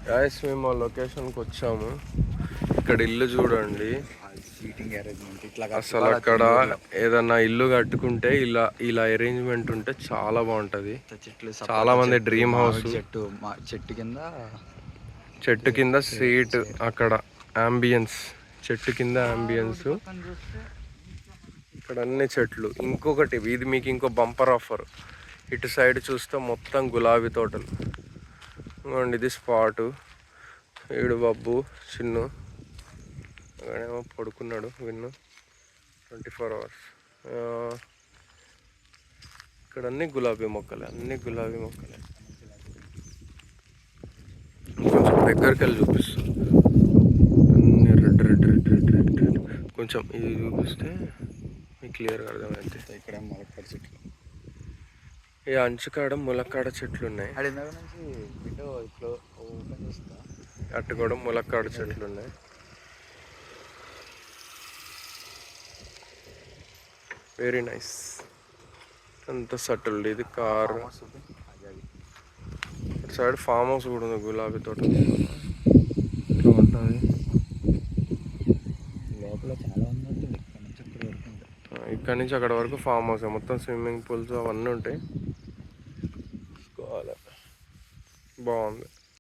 Guys మేము లొకేషన్కి వచ్చాము. ఇక్కడ ఇల్లు చూడండి. సీటింగ్ అరేంజ్మెంట్ ఇట్లా అసలు అక్కడ ఏదన్నా ఇల్లు కట్టుకుంటే ఇలా అరేంజ్మెంట్ ఉంటే చాలా బాగుంటుంది. చాలా మంది డ్రీమ్ హౌస్. చెట్టు కింద సీట్, అక్కడ అంబియన్స్, చెట్టు కింద అంబియన్స్, ఇక్కడ అన్ని చెట్లు. ఇంకొకటి ఇది మీకు ఇంకో బంపర్ ఆఫర్. ఇటు సైడ్ చూస్తే మొత్తం గులాబీ తోటలు. ఇదిగోండి ఇది స్పాటు. ఈడు బబ్బు చిన్ను అక్కడేమో పడుకున్నాడు విన్ను. 24 hours. ఇక్కడ అన్ని గులాబీ మొక్కలే, అన్ని గులాబీ మొక్కలే. కొంచెం దగ్గరికి వెళ్ళి చూపిస్తాం. అన్ని red red red red red red. కొంచెం ఇది చూపిస్తే మీకు క్లియర్గా అర్థమైంది. ఇక్కడ ములక్కాడ చెట్లు, ఈ అంచుకాడ ములక్కాడ చెట్లు ఉన్నాయి. అటు కూడా ములక్కాడ చెట్లు ఉన్నాయి. Very nice. అంత సటిల్డ్. ఇది కార్. ఇటు సైడ్ ఫామ్ హౌస్ కూడా ఉంది గులాబీ తోట. ఇట్లా ఉంటుంది. లోపల చాలా ఉన్నట్టు. ఇక్కడ నుంచి అక్కడ వరకు ఫామ్ హౌస్. మొత్తం స్విమ్మింగ్ పూల్స్ అవన్నీ ఉంటాయి. బాగుంది.